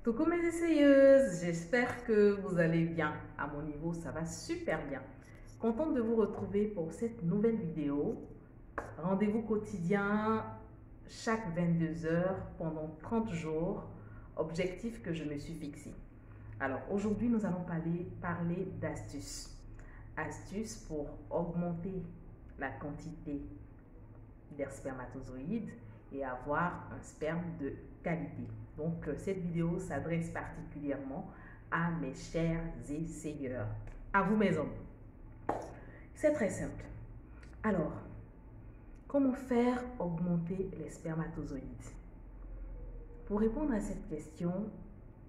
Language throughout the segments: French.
Coucou mes essayeuses, j'espère que vous allez bien. À mon niveau, ça va super bien. Contente de vous retrouver pour cette nouvelle vidéo. Rendez-vous quotidien chaque 22 heures pendant 30 jours. Objectif que je me suis fixé. Alors aujourd'hui, nous allons parler d'astuces. Astuces pour augmenter la quantité des spermatozoïdes et avoir un sperme de qualité. Donc cette vidéo s'adresse particulièrement à mes chers essayeurs, à vous mes hommes. C'est très simple. Alors, comment faire augmenter les spermatozoïdes? Pour répondre à cette question,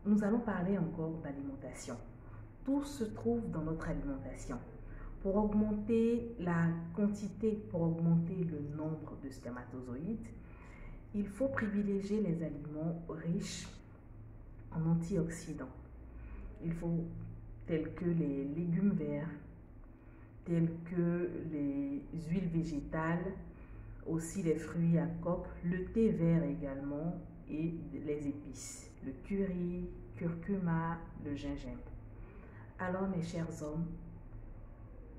nous allons parler encore d'alimentation. Tout se trouve dans notre alimentation. Pour augmenter la quantité, pour augmenter le nombre de spermatozoïdes, il faut privilégier les aliments riches en antioxydants. Il faut tels que les légumes verts, tels que les huiles végétales, aussi les fruits à coque, le thé vert également et les épices, le curry, curcuma, le gingembre. Alors mes chers hommes,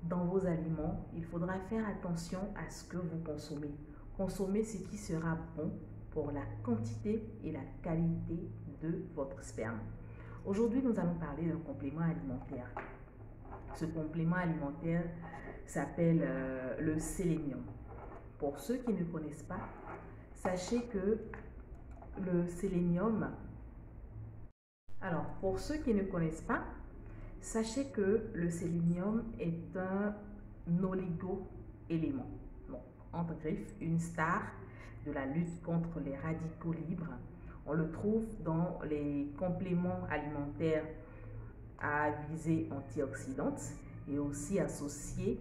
dans vos aliments, il faudra faire attention à ce que vous consommez. Consommez ce qui sera bon pour la quantité et la qualité de votre sperme. Aujourd'hui, nous allons parler d'un complément alimentaire. Ce complément alimentaire s'appelle le sélénium. Pour ceux qui ne connaissent pas, sachez que le sélénium... Alors, pour ceux qui ne connaissent pas, sachez que le sélénium est un oligo-élément. Donc, entre griffes, une star de la lutte contre les radicaux libres. On le trouve dans les compléments alimentaires à visée antioxydante et aussi associé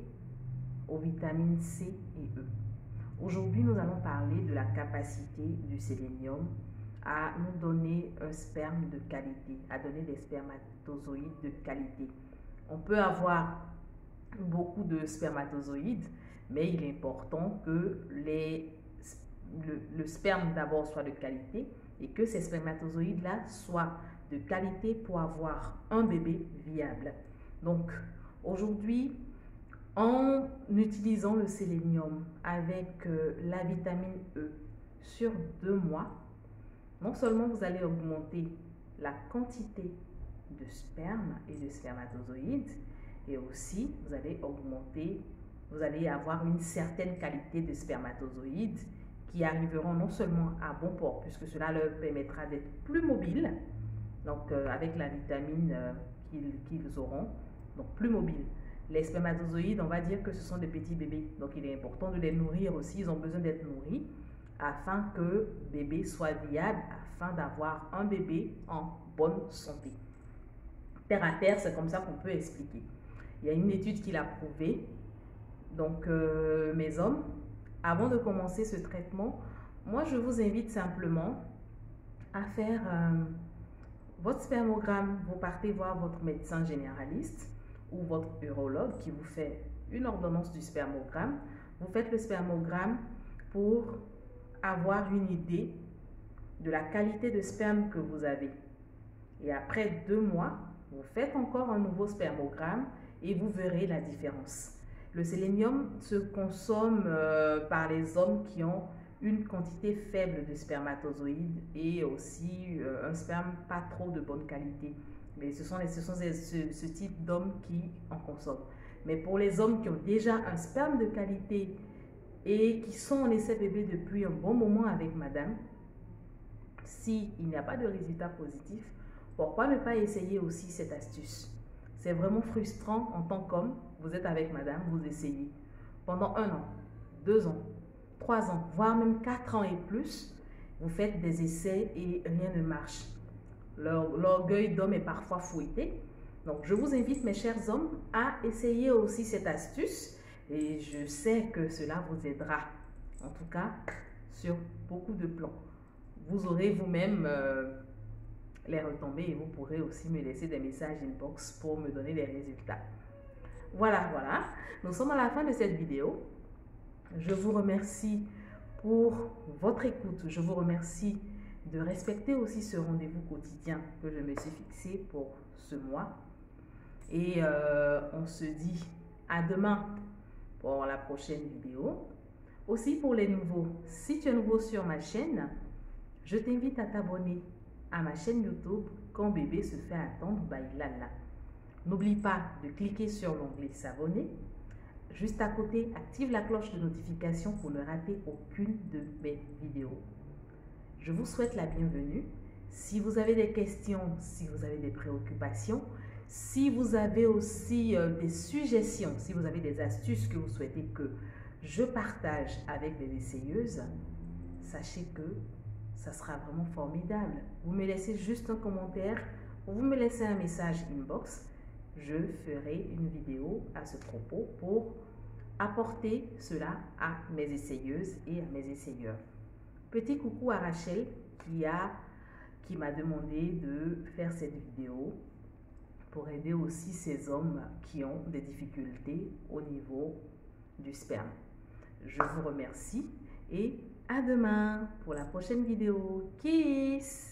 aux vitamines C et E. Aujourd'hui, nous allons parler de la capacité du sélénium à nous donner un sperme de qualité, à donner des spermatozoïdes de qualité. On peut avoir beaucoup de spermatozoïdes, mais il est important que le sperme d'abord soit de qualité et que ces spermatozoïdes-là soient de qualité pour avoir un bébé viable. Donc, aujourd'hui, en utilisant le sélénium avec la vitamine E sur 2 mois, non seulement vous allez augmenter la quantité de sperme et de spermatozoïdes, et aussi vous allez avoir une certaine qualité de spermatozoïdes qui arriveront non seulement à bon port, puisque cela leur permettra d'être plus mobiles, donc avec la vitamine qu'ils auront, donc plus mobiles. Les spermatozoïdes, on va dire que ce sont des petits bébés, donc il est important de les nourrir aussi, ils ont besoin d'être nourris afin que bébé soit viable, afin d'avoir un bébé en bonne santé. Terre à terre, c'est comme ça qu'on peut expliquer. Il y a une étude qui l'a prouvé. Donc, mes hommes, avant de commencer ce traitement, moi, je vous invite simplement à faire votre spermogramme. Vous partez voir votre médecin généraliste ou votre urologue qui vous fait une ordonnance du spermogramme. Vous faites le spermogramme pour avoir une idée de la qualité de sperme que vous avez. Et après 2 mois, vous faites encore un nouveau spermogramme et vous verrez la différence. Le sélénium se consomme par les hommes qui ont une quantité faible de spermatozoïdes et aussi un sperme pas trop de bonne qualité. Mais ce sont ce type d'hommes qui en consomment. Mais pour les hommes qui ont déjà un sperme de qualité et qui sont en essai bébé depuis un bon moment avec madame, s'il n'y a pas de résultat positif, pourquoi ne pas essayer aussi cette astuce? C'est vraiment frustrant en tant qu'homme. Vous êtes avec madame, vous essayez. Pendant 1 an, 2 ans, 3 ans, voire même 4 ans et plus, vous faites des essais et rien ne marche. L'orgueil d'homme est parfois fouetté. Donc, je vous invite, mes chers hommes, à essayer aussi cette astuce. Et je sais que cela vous aidera, en tout cas, sur beaucoup de plans. Vous aurez vous-même les retombées et vous pourrez aussi me laisser des messages inbox pour me donner les résultats. Voilà, nous sommes à la fin de cette vidéo. Je vous remercie pour votre écoute. Je vous remercie de respecter aussi ce rendez-vous quotidien que je me suis fixé pour ce mois. Et on se dit à demain pour la prochaine vidéo. Aussi pour les nouveaux, si tu es nouveau sur ma chaîne, je t'invite à t'abonner à ma chaîne YouTube Quand bébé se fait attendre by Lala. N'oublie pas de cliquer sur l'onglet s'abonner. Juste à côté, active la cloche de notification pour ne rater aucune de mes vidéos. Je vous souhaite la bienvenue. Si vous avez des questions, si vous avez des préoccupations, si vous avez aussi des suggestions, si vous avez des astuces que vous souhaitez que je partage avec les essayeuses, sachez que ça sera vraiment formidable. Vous me laissez juste un commentaire ou vous me laissez un message inbox. Je ferai une vidéo à ce propos pour apporter cela à mes essayeuses et à mes essayeurs. Petit coucou à Rachel qui m'a demandé de faire cette vidéo pour aider aussi ces hommes qui ont des difficultés au niveau du sperme. Je vous remercie et à demain pour la prochaine vidéo. Kiss!